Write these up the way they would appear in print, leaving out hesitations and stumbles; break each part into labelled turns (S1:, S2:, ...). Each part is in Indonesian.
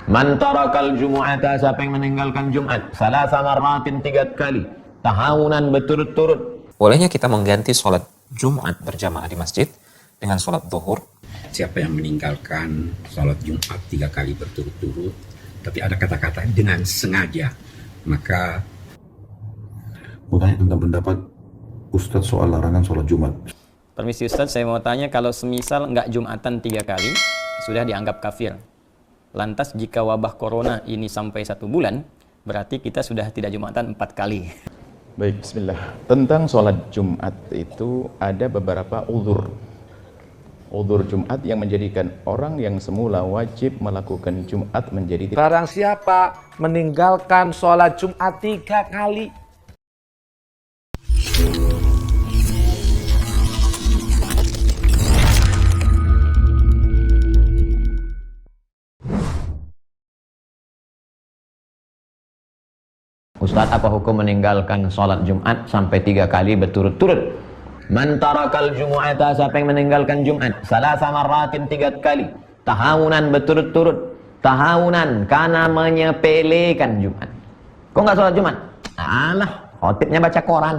S1: Man tarakal jumu'ata, siapa yang meninggalkan Jumat salasa marratin, 3 kali, tahawunan berturut-turut.
S2: Bolehnya kita mengganti sholat Jumat berjamaah di masjid dengan sholat zuhur.
S3: Siapa yang meninggalkan sholat Jumat 3 kali berturut-turut, tapi ada kata-kata dengan sengaja, maka
S4: Bertanya tentang pendapat Ustadz soal larangan sholat Jumat.
S5: Permisi Ustadz, saya mau tanya, kalau semisal nggak Jumatan 3 kali, sudah dianggap kafir. Lantas jika wabah corona ini sampai 1 bulan, berarti kita sudah tidak Jumatan 4 kali.
S6: Baik, bismillah. Tentang sholat Jumat itu ada beberapa uzur. Uzur Jumat yang menjadikan orang yang semula wajib melakukan Jumat menjadi
S7: Barang siapa meninggalkan sholat Jumat 3 kali,
S1: Ustadz, apa hukum meninggalkan sholat Jumat sampai 3 kali berturut-turut? Man tarakal jumu'ata, siapa yang meninggalkan Jumat salasa marratin, 3 kali, tahawunan berturut-turut. Tahawunan karena menyepelekan Jumat. Kok nggak sholat Jumat? Alah, khotibnya baca koran.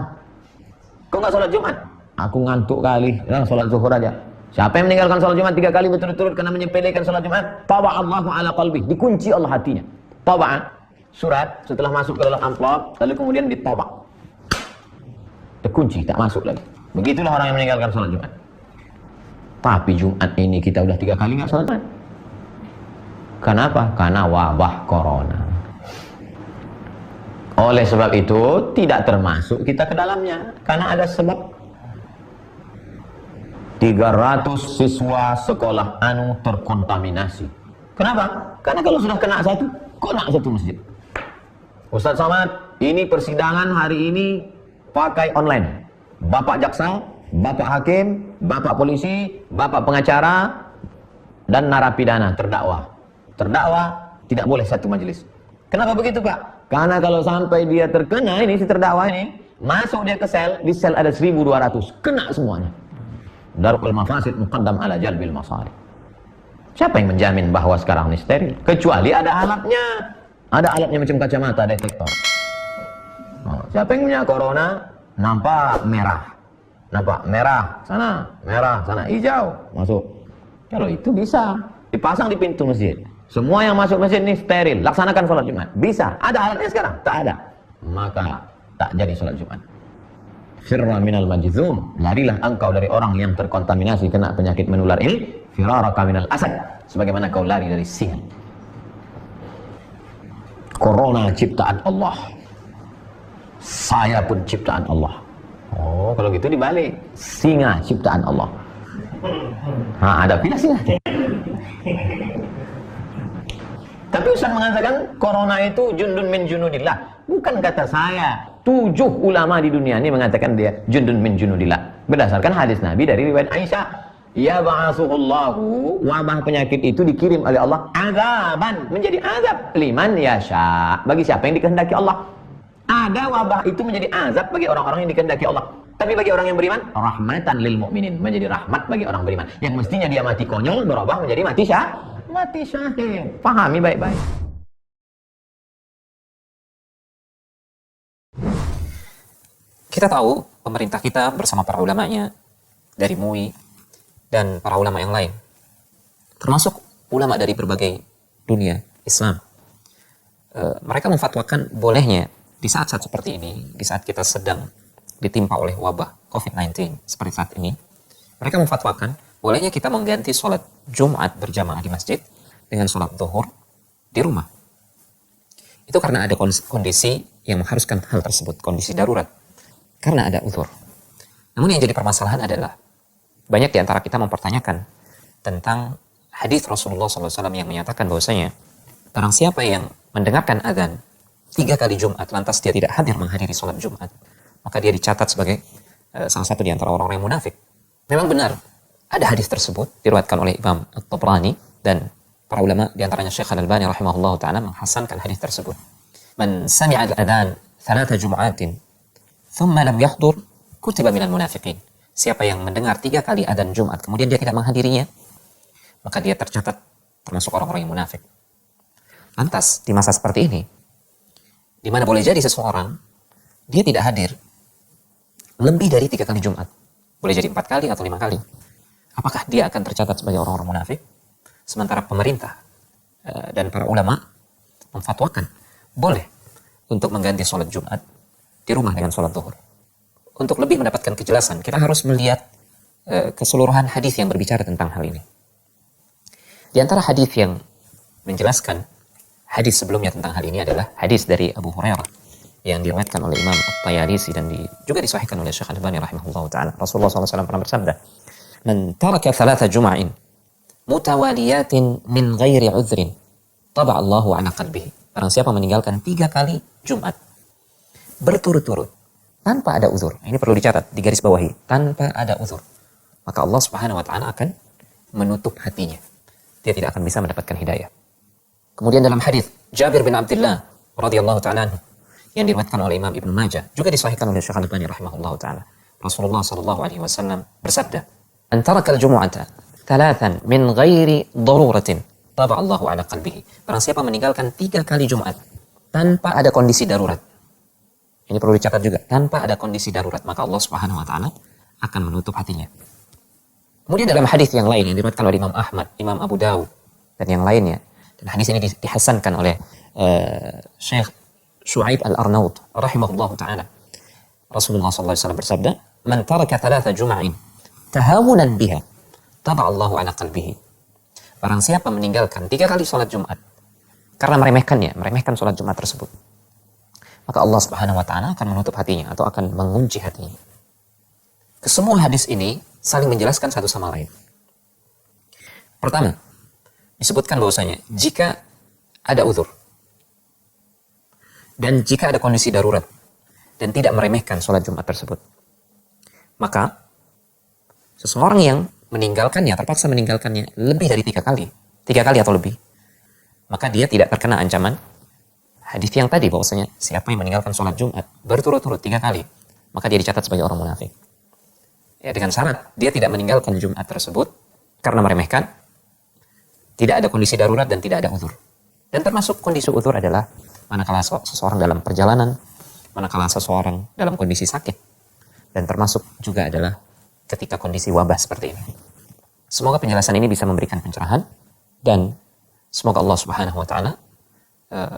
S1: Kok nggak sholat Jumat? Aku ngantuk kali, sholat zuhur aja. Siapa yang meninggalkan sholat Jumat 3 kali berturut-turut karena menyepelekan sholat Jumat, taba'allahu ala qalbi, dikunci Allah hatinya. Taba'an, surat setelah masuk ke dalam amplop, lalu kemudian ditobak, terkunci, tak masuk lagi. Begitulah orang yang meninggalkan sholat Jumat. Tapi Jumat ini kita udah 3 kali nggak sholat Jumat. Kenapa? Karena wabah corona. Oleh sebab itu tidak termasuk kita ke dalamnya, karena ada sebab. 300 siswa sekolah anu terkontaminasi. Kenapa? Karena kalau sudah kena satu, kena satu masjid. Ustaz Somad, ini persidangan hari ini pakai online. Bapak jaksa, bapak hakim, bapak polisi, bapak pengacara, dan narapidana terdakwa. Terdakwa tidak boleh satu majelis. Kenapa begitu, Pak? Karena kalau sampai dia terkena ini, si terdakwa ini, masuk dia ke sel, di sel ada 1.200, kena semuanya. Darul mafasid muqaddam ala jalbil masalih. Siapa yang menjamin bahwa sekarang ini steril? Kecuali ada alatnya. Ada alatnya macam kacamata detektor. Oh, siapa yang punya corona? Nampak merah. Nampak merah. Sana, merah. Sana, hijau. Masuk. Kalau itu bisa. Dipasang di pintu masjid. Semua yang masuk masjid ini steril. Laksanakan sholat Jumat. Bisa. Ada alatnya sekarang? Tak ada. Maka tak jadi sholat Jumat. Firra minal majzum. Larilah engkau dari orang yang terkontaminasi kena penyakit menular ini. Firaraka minal asad. Sebagaimana kau lari dari singa. Corona ciptaan Allah. Saya pun ciptaan Allah. Oh, kalau gitu dibalik. Singa ciptaan Allah. Nah, ada pilih singa. Tapi Ustaz mengatakan corona itu jundun min junudillah. Bukan kata saya. 7 ulama di dunia ini mengatakan dia jundun min junudillah. Berdasarkan hadis Nabi dari riwayat Aisyah. Ya ba'asuhullahu, wabah penyakit itu dikirim oleh Allah azaban, menjadi azab liman yasha, bagi siapa yang dikehendaki Allah. Ada wabah itu menjadi azab bagi orang-orang yang dikehendaki Allah. Tapi bagi orang yang beriman, rahmatan lil mu'minin, menjadi rahmat bagi orang beriman. Yang mestinya dia mati konyol berubah menjadi mati syahid. Pahami baik-baik.
S2: Kita tahu pemerintah kita bersama para ulamanya dari MUI dan para ulama yang lain, termasuk ulama dari berbagai dunia Islam, mereka memfatwakan bolehnya di saat-saat seperti ini, di saat kita sedang ditimpa oleh wabah COVID-19 seperti saat ini, mereka memfatwakan bolehnya kita mengganti sholat Jumat berjamaah di masjid dengan sholat zuhur di rumah. Itu karena ada kondisi yang mengharuskan hal tersebut, kondisi darurat, karena ada uzur. Namun yang jadi permasalahan adalah banyak di antara kita mempertanyakan tentang hadis Rasulullah SAW yang menyatakan bahwasanya barang siapa yang mendengarkan azan 3 kali Jumat lantas dia tidak hadir menghadiri sholat Jumat, maka dia dicatat sebagai salah satu di antara orang-orang yang munafik. Memang benar ada hadis tersebut diriwayatkan oleh Imam At-Tabrani dan para ulama di antaranya Syekh Al-Albani rahimahullah ta'ala menghasankan hadis tersebut. Man sami'a al-adhan 3 Jum'atin thumma lam yahdur kutiba minal munafiqin. Siapa yang mendengar 3 kali adzan Jumat kemudian dia tidak menghadirinya, maka dia tercatat termasuk orang-orang yang munafik. Lantas di masa seperti ini, di mana boleh jadi seseorang dia tidak hadir lebih dari 3 kali Jumat, boleh jadi 4 kali atau 5 kali, apakah dia akan tercatat sebagai orang-orang munafik? Sementara pemerintah dan para ulama memfatwakan boleh untuk mengganti sholat Jumat di rumah dengan sholat zuhur. Untuk lebih mendapatkan kejelasan, kita harus melihat keseluruhan hadis yang berbicara tentang hal ini. Di antara hadis yang menjelaskan hadis sebelumnya tentang hal ini adalah hadis dari Abu Hurairah yang diriwayatkan oleh Imam At-Tayalisi dan juga disahihkan oleh Syekh Al-Albani rahimahullah taala. Rasulullah SAW pernah bersabda, "Man taraka 3 jum'in mutawaliyatin min ghairi 'udhrin, taba Allahu 'ala qalbihi." Barang siapa meninggalkan 3 kali Jumat berturut-turut tanpa ada uzur. Ini perlu dicatat, digaris bawahi, tanpa ada uzur. Maka Allah Subhanahu wa taala akan menutup hatinya. Dia tidak akan bisa mendapatkan hidayah. Kemudian dalam hadis Jabir bin Abdullah radhiyallahu taala anhu yang diriwayatkan oleh Imam Ibnu Majah, juga disahihkan oleh Syekh Al-Albani rahimahullahu taala. Rasulullah sallallahu alaihi wasallam bersabda, "Man taraka al-jum'ata 3 min ghairi daruratin, taba Allahu 'ala qalbihi." Barang siapa meninggalkan 3 kali Jumat tanpa ada kondisi darurat. Ini perlu dicatat juga, tanpa ada kondisi darurat, maka Allah Subhanahu wa taala akan menutup hatinya. Kemudian dalam hadis yang lain yang diriwayatkan oleh Imam Ahmad, Imam Abu Dawud dan yang lainnya, dan hadis ini dihasankan oleh Syekh Shu'aib Al-Arnaud rahimahullahu taala. Rasulullah sallallahu alaihi wasallam bersabda, "Man taraka 3 jum'in tahawunan biha, taba Allahu 'ala qalbihi." Barang siapa meninggalkan 3 kali salat Jumat karena meremehkan salat Jumat tersebut, maka Allah Subhanahu wa taala akan menutup hatinya atau akan mengunci hatinya. Kesemua hadis ini saling menjelaskan satu sama lain. Pertama, disebutkan bahwasanya jika ada uzur dan jika ada kondisi darurat dan tidak meremehkan sholat Jumat tersebut, maka seseorang yang meninggalkannya, terpaksa meninggalkannya lebih dari 3 kali atau lebih, maka dia tidak terkena ancaman hadis yang tadi bahwasanya siapa yang meninggalkan sholat Jumat berturut-turut 3 kali, maka dia dicatat sebagai orang munafik. Ya, dengan syarat dia tidak meninggalkan Jumat tersebut karena meremehkan, tidak ada kondisi darurat dan tidak ada uzur. Dan termasuk kondisi uzur adalah manakala seseorang dalam perjalanan, manakala seseorang dalam kondisi sakit, dan termasuk juga adalah ketika kondisi wabah seperti ini. Semoga penjelasan ini bisa memberikan pencerahan dan semoga Allah Subhanahu wa taala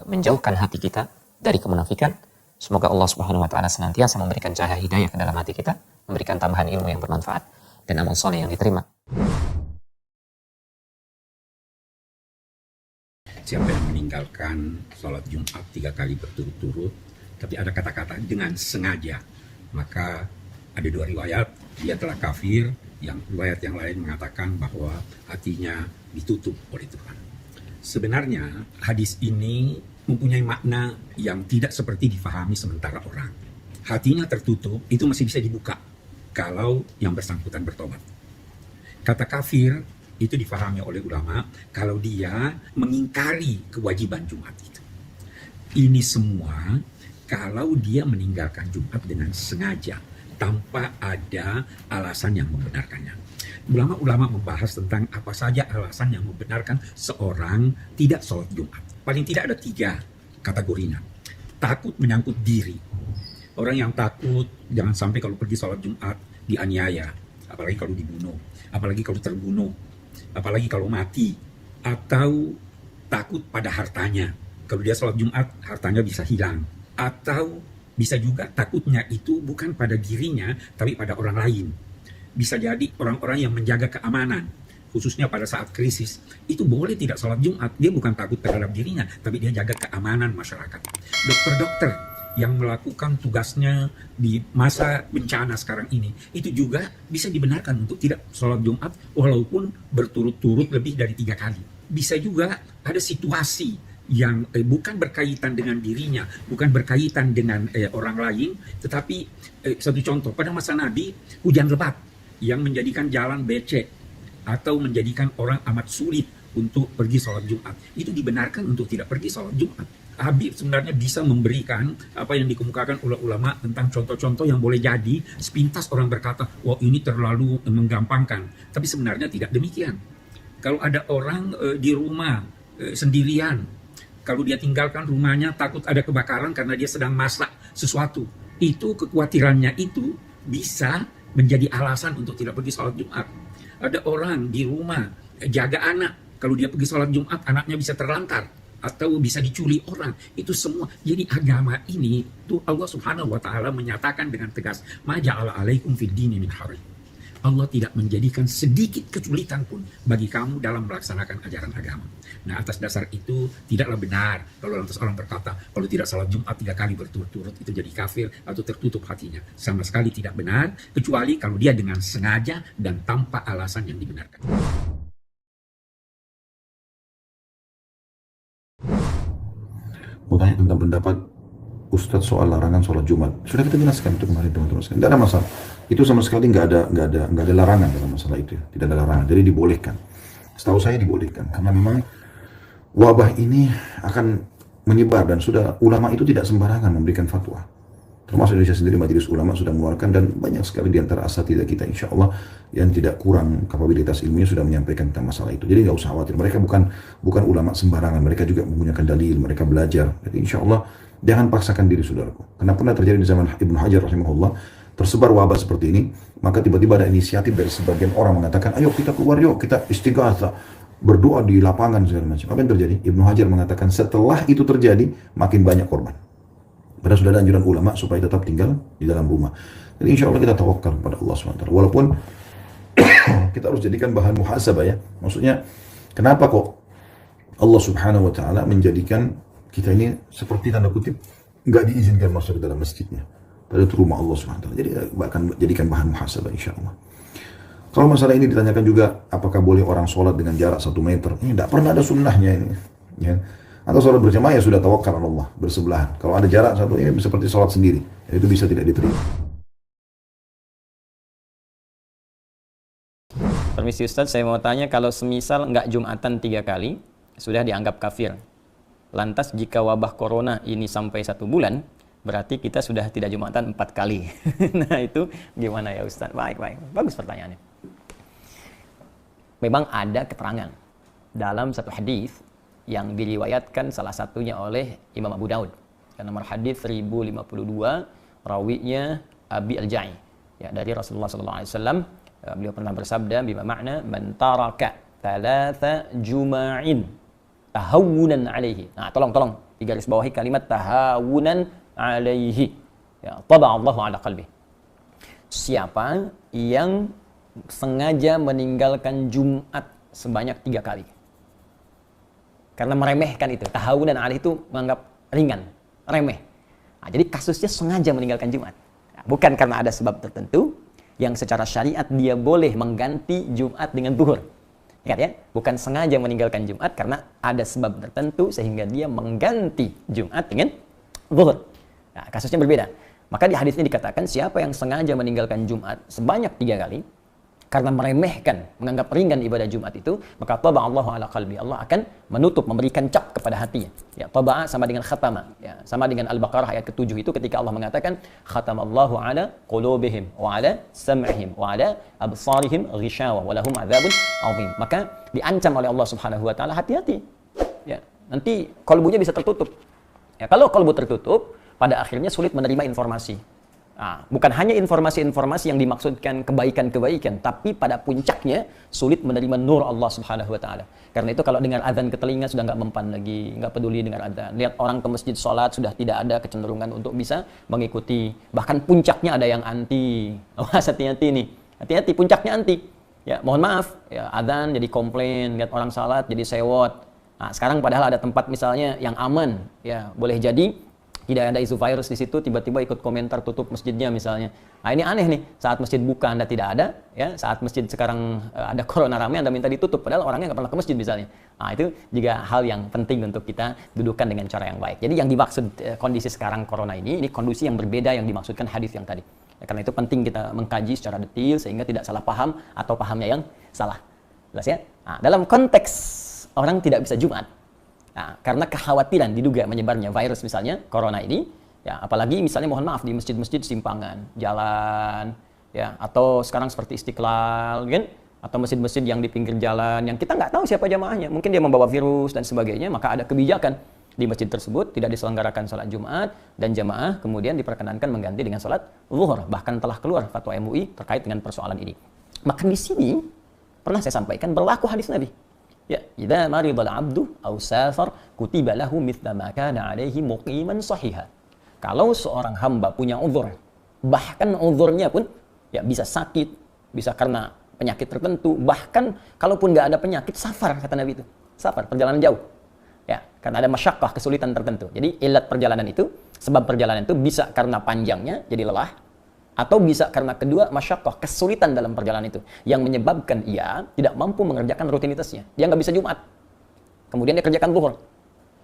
S2: menjauhkan hati kita dari kemunafikan. Semoga Allah Subhanahu wa taala senantiasa memberikan cahaya hidayah ke dalam hati kita, memberikan tambahan ilmu yang bermanfaat dan amal soleh yang diterima.
S3: Siapa yang meninggalkan sholat Jumat 3 kali berturut-turut, tapi ada kata-kata dengan sengaja, maka ada 2 riwayat, dia telah kafir. Yang riwayat yang lain mengatakan bahwa hatinya ditutup oleh Tuhan. Sebenarnya hadis ini mempunyai makna yang tidak seperti difahami sementara orang. Hatinya tertutup itu masih bisa dibuka kalau yang bersangkutan bertobat. Kata kafir itu difahami oleh ulama kalau dia mengingkari kewajiban Jumat itu. Ini semua kalau dia meninggalkan Jumat dengan sengaja tanpa ada alasan yang membenarkannya. Ulama-ulama membahas tentang apa saja alasan yang membenarkan seorang tidak sholat Jumat. Paling tidak ada 3 kategorinya. Takut menyangkut diri. Orang yang takut jangan sampai kalau pergi sholat Jumat dianiaya, apalagi kalau dibunuh, apalagi kalau terbunuh, apalagi kalau mati, atau takut pada hartanya. Kalau dia sholat Jumat, hartanya bisa hilang. Atau bisa juga takutnya itu bukan pada dirinya, tapi pada orang lain. Bisa jadi orang-orang yang menjaga keamanan, khususnya pada saat krisis, itu boleh tidak sholat Jumat. Dia bukan takut terhadap dirinya, tapi dia jaga keamanan masyarakat. Dokter-dokter yang melakukan tugasnya di masa bencana sekarang ini, itu juga bisa dibenarkan untuk tidak sholat Jumat walaupun berturut-turut lebih dari 3 kali. Bisa juga ada situasi yang bukan berkaitan dengan dirinya, bukan berkaitan dengan orang lain, tetapi satu contoh, pada masa Nabi hujan lebat yang menjadikan jalan becek atau menjadikan orang amat sulit untuk pergi sholat Jumat. Itu dibenarkan untuk tidak pergi sholat Jumat. Habib sebenarnya bisa memberikan apa yang dikemukakan oleh ulama tentang contoh-contoh yang boleh jadi sepintas orang berkata, wah ini terlalu menggampangkan. Tapi sebenarnya tidak demikian. Kalau ada orang di rumah sendirian, kalau dia tinggalkan rumahnya takut ada kebakaran karena dia sedang masak sesuatu. Itu kekhawatirannya itu bisa menjadi alasan untuk tidak pergi sholat Jumat. Ada orang di rumah jaga anak, kalau dia pergi sholat Jumat anaknya bisa terlantar atau bisa diculik orang. Itu semua. Jadi agama ini tuh Allah Subhanahu wa taala menyatakan dengan tegas, "Ma ja'ala 'alaikum fid dini min haraj." Allah tidak menjadikan sedikit kesulitan pun bagi kamu dalam melaksanakan ajaran agama. Nah, atas dasar itu tidaklah benar kalau lantas orang berkata, kalau tidak salat Jumat 3 kali berturut-turut itu jadi kafir atau tertutup hatinya. Sama sekali tidak benar, kecuali kalau dia dengan sengaja dan tanpa alasan yang dibenarkan.
S4: Mau tanya tentang pendapat Ustadz soal larangan sholat Jumat. Sudah kita jelaskan itu kemarin teman-teman sekalian. Tidak ada masalah. Itu sama sekali nggak ada larangan dalam masalah itu. Tidak ada larangan. Jadi dibolehkan. Setahu saya dibolehkan karena memang wabah ini akan menyebar dan sudah ulama itu tidak sembarangan memberikan fatwa. Termasuk Indonesia sendiri, majelis ulama sudah mengeluarkan dan banyak sekali di antara asatidzah kita insya Allah yang tidak kurang kapabilitas ilmunya sudah menyampaikan tentang masalah itu. Jadi nggak usah khawatir. Mereka bukan ulama sembarangan. Mereka juga menggunakan dalil. Mereka belajar. Jadi insya Allah jangan paksakan diri saudaraku. Karena pernah terjadi di zaman Ibnu Hajar rahimahullah, tersebar wabah seperti ini, maka tiba-tiba ada inisiatif dari sebagian orang mengatakan, ayo kita keluar yuk, kita istighatsah, berdoa di lapangan segala macam. Apa yang terjadi? Ibnu Hajar mengatakan setelah itu terjadi, makin banyak korban. Padahal sudah ada anjuran ulama supaya tetap tinggal di dalam rumah. Jadi insya Allah kita tawakal kepada Allah SWT. Walaupun kita harus jadikan bahan muhasabah ya. Maksudnya, kenapa kok Allah Subhanahu Wa Taala menjadikan kita ini seperti tanda kutip nggak diizinkan masuk ke dalam masjidnya, padahal itu rumah Allah SWT. Jadi akan jadikan bahan muhasabah insya Allah. Kalau masalah ini ditanyakan juga, apakah boleh orang sholat dengan jarak 1 meter? Ini tidak pernah ada sunnahnya ini. Ya. Atau sholat berjamaah ya sudah tawakal Allah, bersebelahan. Kalau ada jarak satu ini seperti sholat sendiri, itu bisa tidak diterima.
S5: Permisi Ustaz, saya mau tanya, kalau semisal nggak Jumatan 3 kali, sudah dianggap kafir. Lantas jika wabah corona ini sampai 1 bulan, berarti kita sudah tidak Jumatan 4 kali. Nah itu gimana ya Ustaz? Baik. Bagus pertanyaannya. Memang ada keterangan dalam satu hadis yang diriwayatkan salah satunya oleh Imam Abu Daud. Nomor hadis 1052, rawinya Abi Al-Ja'i. Ya, dari Rasulullah SAW, beliau pernah bersabda, bima makna man taraka thalatha juma'in tahawunan alaihi. Nah, tolong digaris bawahi kalimat tahawunan alaihi. Ya, taba'allahu ala qalbi. Siapa yang sengaja meninggalkan Jumat sebanyak 3 kali karena meremehkan itu, tahawunan alaihi itu menganggap ringan, remeh. Nah, jadi kasusnya sengaja meninggalkan Jumat. Nah, bukan karena ada sebab tertentu yang secara syariat dia boleh mengganti Jumat dengan zuhur. Ingat ya, bukan sengaja meninggalkan Jumat karena ada sebab tertentu sehingga dia mengganti Jumat dengan zuhur. Nah, kasusnya berbeda. Maka di hadis ini dikatakan siapa yang sengaja meninggalkan Jumat sebanyak 3 kali karena meremehkan, menganggap ringan ibadah Jumat itu, maka taba'allahu ala qalbi. Allah akan menutup, memberikan cap kepada hatinya. Ya, taba'a sama dengan khatama. Ya, sama dengan Al-Baqarah ayat ke-7 itu ketika Allah mengatakan khatamallahu ala qulubihim wa ala sam'ihim wa ala absarihim ghishawa wa lahum adzabun adzim. Maka diancam oleh Allah Subhanahu wa taala, hati-hati. Ya, nanti kalbunya bisa tertutup. Ya, kalau kalbu tertutup, pada akhirnya sulit menerima informasi. Nah, bukan hanya informasi-informasi yang dimaksudkan kebaikan-kebaikan, tapi pada puncaknya sulit menerima nur Allah Subhanahu wa taala. Karena itu kalau dengar azan ke telinga sudah nggak mempan lagi, nggak peduli dengar azan. Lihat orang ke masjid sholat sudah tidak ada kecenderungan untuk bisa mengikuti. Bahkan puncaknya ada yang anti. Awas, hati-hati nih. Hati-hati, puncaknya anti. Ya, mohon maaf, ya azan jadi komplain, lihat orang salat jadi sewot. Nah, sekarang padahal ada tempat misalnya yang aman, ya boleh jadi tidak ada isu virus di situ, tiba-tiba ikut komentar tutup masjidnya misalnya. Nah, ini aneh nih, saat masjid buka Anda tidak ada, ya saat masjid sekarang ada corona ramai Anda minta ditutup, padahal orangnya nggak pernah ke masjid misalnya. Nah, itu juga hal yang penting untuk kita dudukan dengan cara yang baik. Jadi yang dimaksud kondisi sekarang corona ini kondisi yang berbeda yang dimaksudkan hadis yang tadi. Ya, karena itu penting kita mengkaji secara detail sehingga tidak salah paham atau pahamnya yang salah. Jelas ya? Nah, dalam konteks orang tidak bisa Jumat, nah, karena kekhawatiran diduga menyebarnya virus misalnya, corona ini, ya apalagi misalnya mohon maaf di masjid-masjid simpangan, jalan, ya atau sekarang seperti Istiqlal, kan? Atau masjid-masjid yang di pinggir jalan, yang kita nggak tahu siapa jamaahnya, mungkin dia membawa virus dan sebagainya, maka ada kebijakan di masjid tersebut tidak diselenggarakan sholat Jumat dan jamaah kemudian diperkenankan mengganti dengan sholat zuhur. Bahkan telah keluar fatwa MUI terkait dengan persoalan ini. Maka di sini pernah saya sampaikan berlaku hadis Nabi. Ya, idza maridal abdu aw safar kutiba lahu mithla ma kana alaihi muqiman sahiha. Kalau seorang hamba punya uzur, bahkan uzurnya pun ya bisa sakit, bisa karena penyakit tertentu, bahkan kalaupun nggak ada penyakit, safar kata Nabi itu. Safar, perjalanan jauh. Ya, karena ada masyaqqah, kesulitan tertentu. Jadi ilat perjalanan itu, sebab perjalanan itu bisa karena panjangnya, jadi lelah, atau bisa karena kedua masyaqqah, kesulitan dalam perjalanan itu, yang menyebabkan ia tidak mampu mengerjakan rutinitasnya. Dia nggak bisa Jumat. Kemudian dia kerjakan zuhur.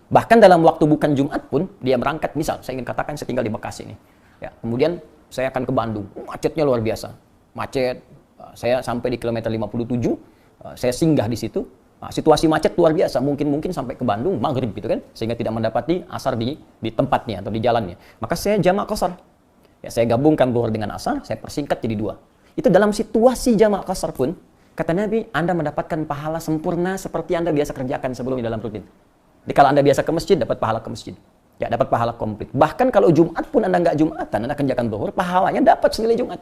S5: Bahkan dalam waktu bukan Jumat pun, dia berangkat, misal, saya ingin katakan saya tinggal di Bekasi nih. Ya, kemudian saya akan ke Bandung. Macetnya luar biasa. Macet, saya sampai di kilometer 57, saya singgah di situ. Nah, situasi macet luar biasa, mungkin sampai ke Bandung maghrib gitu kan, sehingga tidak mendapati asar di tempatnya atau di jalannya. Maka saya jamak qashar. Ya, saya gabungkan zuhur dengan asar, saya persingkat jadi 2. Itu dalam situasi jamak qashar pun, kata Nabi, Anda mendapatkan pahala sempurna seperti Anda biasa kerjakan sebelumnya dalam rutin. Jadi kalau Anda biasa ke masjid, dapat pahala ke masjid. Ya, dapat pahala komplit. Bahkan kalau Jumat pun Anda nggak Jumatan, Anda kerjakan zuhur, pahalanya dapat senilai Jumat.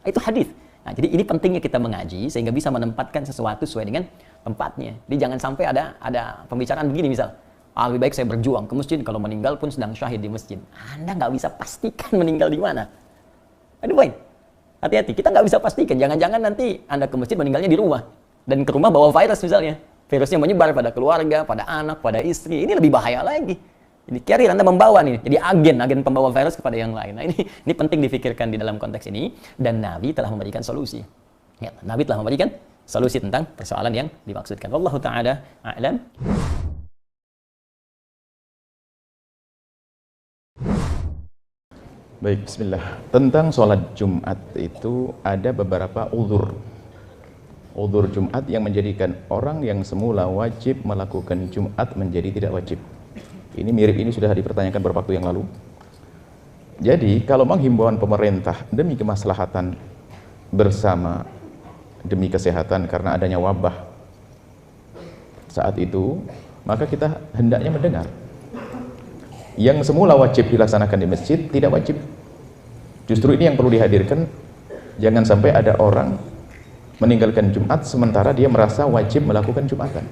S5: Itu hadis. Nah, jadi ini pentingnya kita mengaji sehingga bisa menempatkan sesuatu sesuai dengan tempatnya. Jadi jangan sampai ada pembicaraan begini misal, lebih baik saya berjuang ke masjid kalau meninggal pun sedang syahid di masjid. Anda nggak bisa pastikan meninggal di mana. Aduh baik, hati-hati. Kita nggak bisa pastikan. Jangan-jangan nanti Anda ke masjid meninggalnya di rumah dan ke rumah bawa virus misalnya. Virusnya menyebar pada keluarga, pada anak, pada istri. Ini lebih bahaya lagi. Jadi carrier Anda membawa nih, jadi agen pembawa virus kepada yang lain. Nah, ini penting difikirkan di dalam konteks ini, dan Nabi telah memberikan solusi. Ya, Nabi telah memberikan solusi tentang persoalan yang dimaksudkan. Wallahu taala a'lam.
S6: Baik, bismillah. Tentang sholat Jumat itu ada beberapa uzur. Uzur Jumat yang menjadikan orang yang semula wajib melakukan Jumat menjadi tidak wajib. Ini mirip, ini sudah dipertanyakan beberapa waktu yang lalu. Jadi, kalau memang himbauan pemerintah demi kemaslahatan bersama, demi kesehatan karena adanya wabah saat itu, maka kita hendaknya mendengar. Yang semula wajib dilaksanakan di masjid, tidak wajib. Justru ini yang perlu dihadirkan. Jangan sampai ada orang meninggalkan Jumat sementara dia merasa wajib melakukan Jumatan.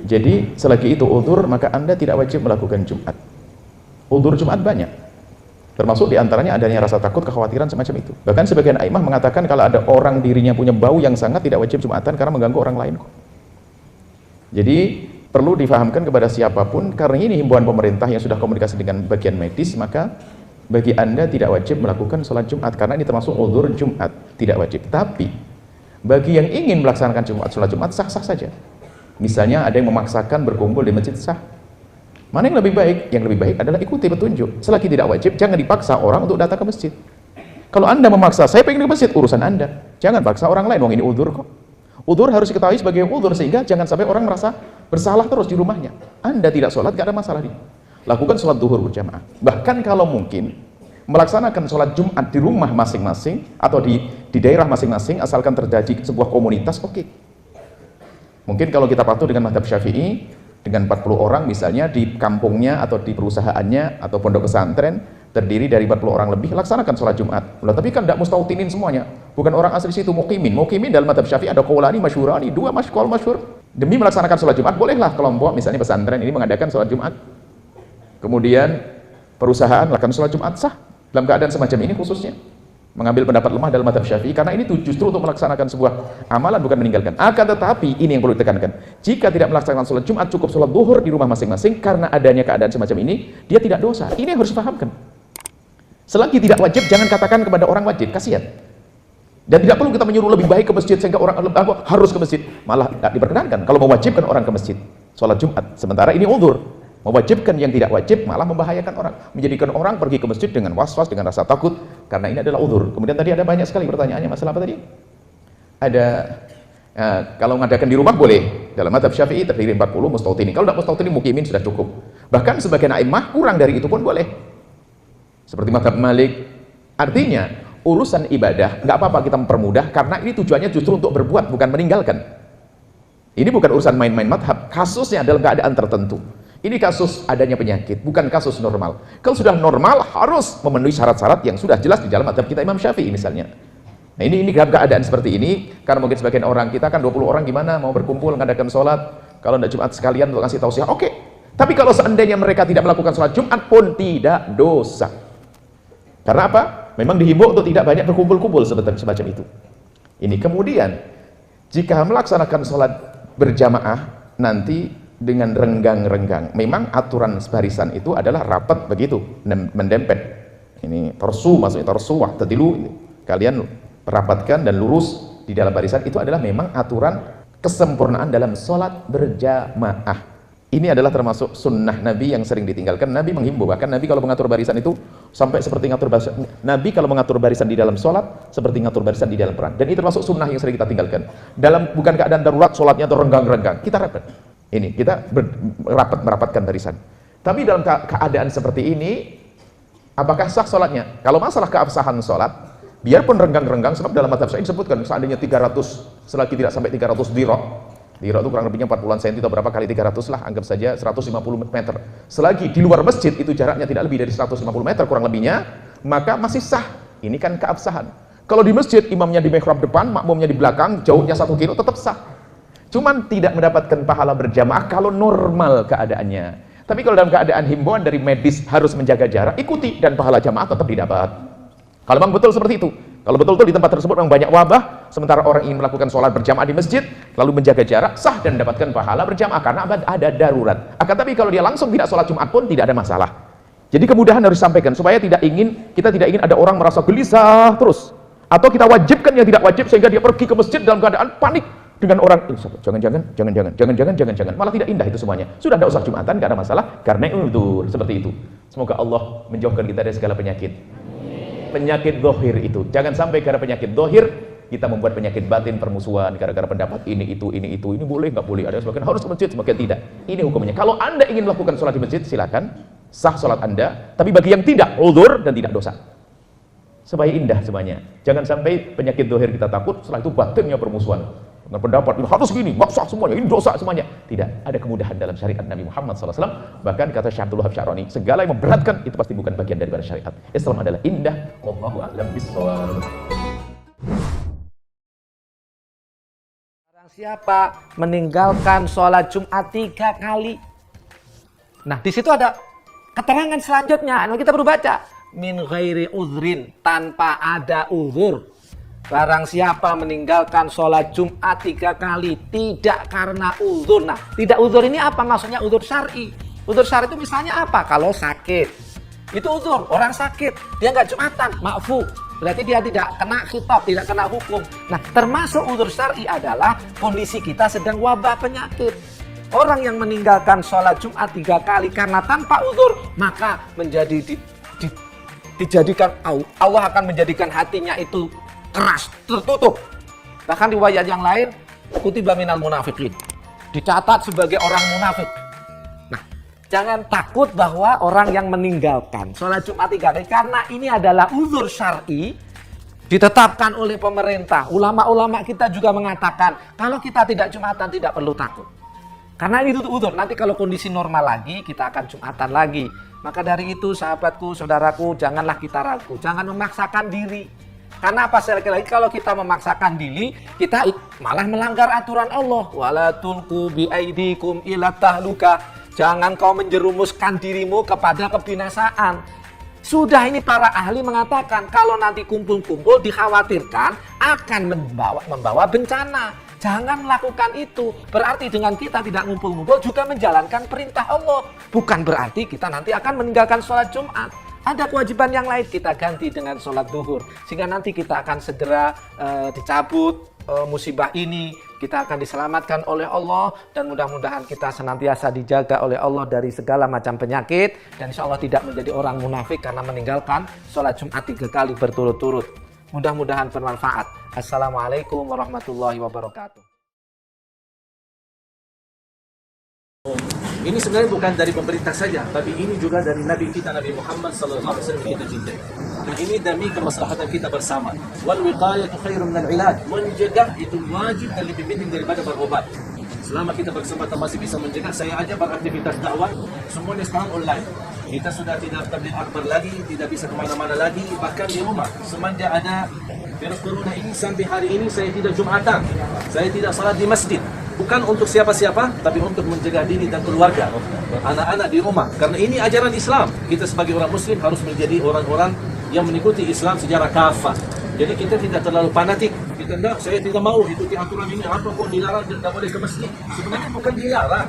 S6: Jadi selagi itu uzur, maka Anda tidak wajib melakukan Jumat. Uzur Jumat banyak, termasuk diantaranya adanya rasa takut, kekhawatiran semacam itu. Bahkan sebagian aimah mengatakan kalau ada orang dirinya punya bau yang sangat, tidak wajib Jumatan karena mengganggu orang lain kok. Jadi perlu difahamkan kepada siapapun, karena ini himbauan pemerintah yang sudah komunikasi dengan bagian medis, maka bagi Anda tidak wajib melakukan sholat Jumat karena ini termasuk uzur Jumat, tidak wajib. Tapi bagi yang ingin melaksanakan sholat Jumat sah-sah saja. Misalnya ada yang memaksakan berkumpul di masjid, sah. Mana yang lebih baik? Yang lebih baik adalah ikuti petunjuk. Selagi tidak wajib, jangan dipaksa orang untuk datang ke masjid. Kalau Anda memaksa, saya pengen ke masjid, urusan Anda. Jangan paksa orang lain, wong ini uzur kok. Uzur harus diketahui sebagai uzur sehingga jangan sampai orang merasa bersalah terus di rumahnya. Anda tidak sholat, gak ada masalah. Lakukan sholat zuhur berjamaah. Bahkan kalau mungkin melaksanakan sholat Jumat di rumah masing-masing atau di daerah masing-masing, asalkan terjadi sebuah komunitas, oke. Mungkin kalau kita patuh dengan mazhab Syafi'i, dengan 40 orang misalnya di kampungnya atau di perusahaannya atau pondok pesantren terdiri dari 40 orang lebih, laksanakan sholat Jumat. Loh, tapi kan tidak mustautinin semuanya, bukan orang asli situ, muqimin. Muqimin dalam mazhab Syafi'i ada qaulani masyhurani, 2 qaul masyhur. Demi melaksanakan sholat Jumat, bolehlah kelompok misalnya pesantren ini mengadakan sholat Jumat. Kemudian perusahaan lakukan sholat Jumat, sah dalam keadaan semacam ini khususnya. Mengambil pendapat lemah dalam mazhab Syafi'i karena ini justru untuk melaksanakan sebuah amalan, bukan meninggalkan. Akan tetapi ini yang perlu ditekankan, jika tidak melaksanakan sholat Jumat, cukup sholat zuhur di rumah masing-masing karena adanya keadaan semacam ini, dia tidak dosa. Ini yang harus dipahamkan. Selagi tidak wajib, jangan katakan kepada orang wajib, kasihan. Dan tidak perlu kita menyuruh lebih baik ke masjid sehingga orang harus ke masjid, malah tidak diperkenankan kalau mewajibkan orang ke masjid sholat Jumat, sementara ini uzur. Mewajibkan yang tidak wajib malah membahayakan orang, menjadikan orang pergi ke masjid dengan was-was, dengan rasa takut, karena ini adalah uzur. Kemudian tadi ada banyak sekali pertanyaannya, masalah apa tadi? Ada kalau mengadakan di rumah boleh, dalam mazhab Syafi'i terdiri 40 mustautinin. Kalau tidak mustautinin, muqimin sudah cukup. Bahkan sebagian a'immah kurang dari itu pun boleh, seperti mazhab Malik. Artinya urusan ibadah nggak apa-apa kita mempermudah, karena ini tujuannya justru untuk berbuat, bukan meninggalkan. Ini bukan urusan main-main mazhab, kasusnya dalam keadaan tertentu. Ini kasus adanya penyakit, bukan kasus normal. Kalau sudah normal, harus memenuhi syarat-syarat yang sudah jelas di dalam mazhab kita Imam Syafi'i misalnya. Nah ini dalam keadaan seperti ini, karena mungkin sebagian orang, kita kan 20 orang gimana mau berkumpul, mengadakan sholat, kalau tidak Jumat sekalian untuk kasih tausiah, oke. Tapi kalau seandainya mereka tidak melakukan sholat Jumat pun tidak dosa. Karena apa? Memang dihimbau untuk tidak banyak berkumpul-kumpul semacam itu. Ini kemudian, jika melaksanakan sholat berjamaah, nanti dengan renggang-renggang. Memang aturan barisan itu adalah rapat begitu, mendempet. Ini torsu, maksudnya torsu, wahtadilu. Kalian rapatkan dan lurus di dalam barisan. Itu adalah memang aturan kesempurnaan dalam sholat berjamaah. Ini adalah termasuk sunnah Nabi yang sering ditinggalkan. Nabi menghimbau, bahkan Nabi kalau mengatur barisan itu sampai seperti ngatur barisan. Nabi kalau mengatur barisan di dalam sholat seperti ngatur barisan di dalam perang. Dan itu termasuk sunnah yang sering kita tinggalkan. Dalam bukan keadaan darurat sholatnya atau renggang-renggang, kita rapat. Ini kita merapatkan barisan. Tapi dalam keadaan seperti ini, apakah sah sholatnya? Kalau masalah keabsahan sholat, biarpun renggang-renggang, sebab dalam mazhab saya disebutkan seandainya 300, selagi tidak sampai 300 dirok itu kurang lebihnya 40-an cm atau berapa kali 300 lah, anggap saja 150 meter. Selagi di luar masjid itu jaraknya tidak lebih dari 150 meter kurang lebihnya, maka masih sah. Ini kan keabsahan. Kalau di masjid, imamnya di mihrab depan, makmumnya di belakang, jauhnya 1 kilo, tetap sah. Cuman tidak mendapatkan pahala berjamaah kalau normal keadaannya. Tapi kalau dalam keadaan himbauan dari medis harus menjaga jarak, ikuti dan pahala jamaah tetap didapat. Kalau memang betul seperti itu. Kalau betul-betul di tempat tersebut memang banyak wabah, sementara orang ingin melakukan sholat berjamaah di masjid, lalu menjaga jarak, sah dan mendapatkan pahala berjamaah karena ada darurat. Akan tapi kalau dia langsung tidak sholat Jumat pun tidak ada masalah. Jadi kemudahan harus disampaikan supaya kita tidak ingin ada orang merasa gelisah terus, atau kita wajibkan yang tidak wajib sehingga dia pergi ke masjid dalam keadaan panik dengan orang jangan, malah tidak indah itu semuanya. Sudah tidak usah Jumatan, tidak ada masalah karena uzur seperti itu. Semoga Allah menjauhkan kita dari segala penyakit. Penyakit dohir itu, jangan sampai karena penyakit dohir kita membuat penyakit batin permusuhan gara-gara pendapat ini boleh nggak boleh, ada sebagian harus ke masjid, sebagian tidak. Ini hukumnya. Kalau anda ingin melakukan sholat di masjid silakan, sah sholat anda, tapi bagi yang tidak, uzur dan tidak dosa, supaya indah semuanya. Jangan sampai penyakit dohir kita takut, setelah itu batinnya permusuhan dengan pendapat ini harus gini, nggak sah semuanya, ini dosa semuanya. Tidak, ada kemudahan dalam syariat Nabi Muhammad SAW. Bahkan kata Syekh Abdul Wahab Sya'rani, segala yang memberatkan itu pasti bukan bagian daripada syariat. Islam adalah indah. Wallahu a'lam bishawab.
S7: Barang siapa meninggalkan sholat Jumat 3 kali. Nah, di situ ada keterangan selanjutnya. Nah, kita baru baca. Min ghairi uzrin, tanpa ada uzur. Barang siapa meninggalkan sholat Jumat 3 kali tidak karena uzur. Nah, tidak uzur ini apa? Maksudnya uzur syar'i. Uzur syar'i itu misalnya apa? Kalau sakit, itu uzur. Orang sakit, dia nggak Jumatan, ma'fu. Berarti dia tidak kena khitab, tidak kena hukum. Nah, termasuk uzur syar'i adalah kondisi kita sedang wabah penyakit. Orang yang meninggalkan sholat Jumat 3 kali karena tanpa uzur, maka dijadikan Allah akan menjadikan hatinya itu keras, tertutup. Bahkan riwayat yang lain, kutiba minal munafiqin, dicatat sebagai orang munafik. Nah, jangan takut bahwa orang yang meninggalkan sholat Jumat 3 kali karena ini adalah uzur syar'i ditetapkan oleh pemerintah. Ulama-ulama kita juga mengatakan kalau kita tidak Jumatan tidak perlu takut. Karena itu uzur. Nanti kalau kondisi normal lagi kita akan Jumatan lagi. Maka dari itu sahabatku, saudaraku, janganlah kita ragu, jangan memaksakan diri. Karena apa, sekali lagi kalau kita memaksakan diri, kita malah melanggar aturan Allah. Wala tulqu biaidikum ila tahluka. Jangan kau menjerumuskan dirimu kepada kebinasaan. Sudah ini para ahli mengatakan kalau nanti kumpul-kumpul dikhawatirkan akan membawa bencana. Jangan melakukan itu. Berarti dengan kita tidak ngumpul-ngumpul juga menjalankan perintah Allah. Bukan berarti kita nanti akan meninggalkan sholat Jumat. Ada kewajiban yang lain, kita ganti dengan sholat duhur. Sehingga nanti kita akan segera dicabut musibah ini. Kita akan diselamatkan oleh Allah. Dan mudah-mudahan kita senantiasa dijaga oleh Allah dari segala macam penyakit. Dan insya Allah tidak menjadi orang munafik karena meninggalkan sholat Jumat 3 kali berturut-turut. Mudah-mudahan bermanfaat. Assalamualaikum warahmatullahi wabarakatuh.
S8: Ini sebenarnya bukan dari pemerintah saja, tapi ini juga dari Nabi kita, Nabi Muhammad SAW kita cintai. Dan ini demi kemaslahatan kita bersama. Wal wiqayatu khairun minal ilaj. Mencegah itu wajib dan lebih penting daripada berobat. selama kita berkesempatan masih bisa menjaga, saya aja beraktivitas dakwah, semuanya sekarang online. Kita sudah tidak tabligh akbar lagi, tidak bisa kemana-mana lagi, bahkan di rumah. Semenjak ada virus corona ini sampai hari ini saya tidak Jumatan, saya tidak salat di masjid. Bukan untuk siapa-siapa, tapi untuk menjaga diri dan keluarga, anak-anak di rumah. Karena ini ajaran Islam. Kita sebagai orang Muslim harus menjadi orang-orang yang mengikuti Islam secara kafah. Jadi kita tidak terlalu fanatik. Kita tidak, saya tidak mau ikuti aturan ini. Apa kok dilarang tidak boleh ke masjid? Sebenarnya bukan dilarang.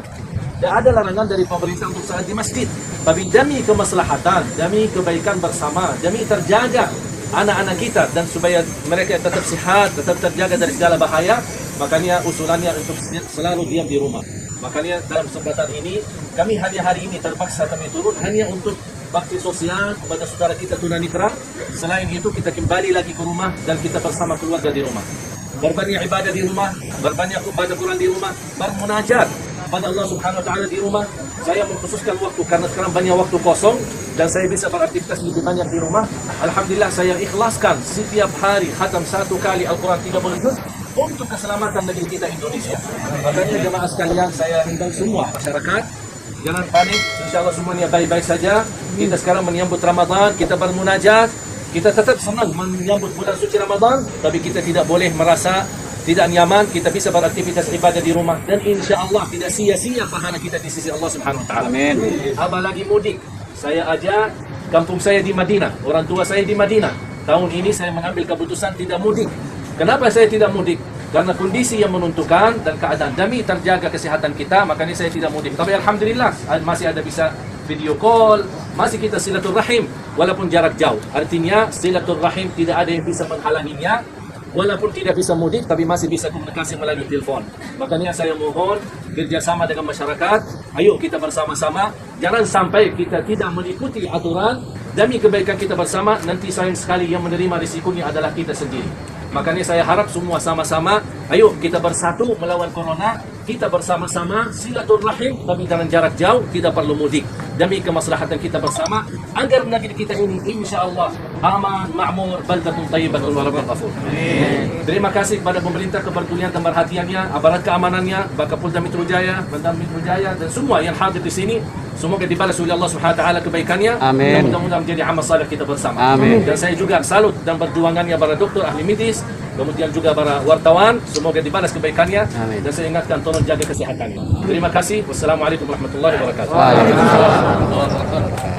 S8: Tidak ada larangan dari pemerintah untuk salat di masjid. Tapi demi kemaslahatan, demi kebaikan bersama, demi terjaga anak-anak kita dan supaya mereka tetap sehat, tetap terjaga dari segala bahaya, makanya usulannya untuk selalu diam di rumah. Makanya dalam kesempatan ini, kami hari-hari ini terpaksa kami turun hanya untuk bakti sosial kepada saudara kita tunanetra. Selain itu kita kembali lagi ke rumah dan kita bersama keluarga di rumah. Berbanyak ibadah di rumah, berbanyak baca Quran di rumah, bermunajat pada Allah Subhanahu wa taala di rumah. Saya mengkhususkan waktu karena sekarang banyak waktu kosong dan saya bisa beraktivitas lebih banyak di rumah. Alhamdulillah saya ikhlaskan setiap hari khatam 1 kali Al-Quran 30 juz untuk keselamatan negeri kita Indonesia. Makanya jemaah sekalian, saya himbau semua masyarakat jangan panik, insyaallah semuanya baik-baik saja. Kita sekarang menyambut Ramadan, kita bermunajat, kita tetap senang menyambut bulan suci Ramadan, tapi kita tidak boleh merasa tidak nyaman. Kita bisa beraktivitas ibadah di rumah dan insyaallah tidak sia-sia pahala kita di sisi Allah Subhanahu wa taala. Amin. Apalagi mudik. Saya aja kampung saya di Madinah, orang tua saya di Madinah. Tahun ini saya mengambil keputusan tidak mudik. Kenapa saya tidak mudik? Karena kondisi yang menentukan dan keadaan demi terjaga kesehatan kita, makanya saya tidak mudik. Tapi alhamdulillah masih ada bisa video call, masih kita silaturahim walaupun jarak jauh. Artinya silaturahim tidak ada yang bisa menghalanginya. Walaupun tidak bisa mudik, tapi masih bisa komunikasi melalui telepon. Makanya saya mohon kerjasama dengan masyarakat. Ayo kita bersama-sama. Jangan sampai kita tidak mengikuti aturan demi kebaikan kita bersama. Nanti sayang sekali yang menerima risikonya adalah kita sendiri. Makanya saya harap semua sama-sama, ayo kita bersatu melawan corona. Kita bersama-sama silaturahim, tapi dengan jarak jauh, tidak perlu mudik. Demi kemaslahatan kita bersama, agar negeri kita ini insyaAllah aman, ma'mur, baldatun tayyibatun wa rabbul ghafur. Terima kasih kepada pemerintah kepedulian dan perhatiannya, aparat keamanannya, Bakapolda Metro Jaya, Bandar Metro Jaya, dan semua yang hadir di sini. Semoga dibalas oleh Allah Subhanahu wa taala kebaikannya.
S9: Amin.
S8: Dan mudah-mudahan menjadi amal saleh kita bersama.
S9: Amin.
S8: Dan saya juga salut dan perjuangannya para dokter ahli medis, kemudian juga para wartawan. Semoga dibalas kebaikannya.
S9: Amin.
S8: Dan saya ingatkan tolong jaga kesehatannya. Terima kasih. Wassalamualaikum warahmatullahi wabarakatuh.
S9: Waalaikumsalam.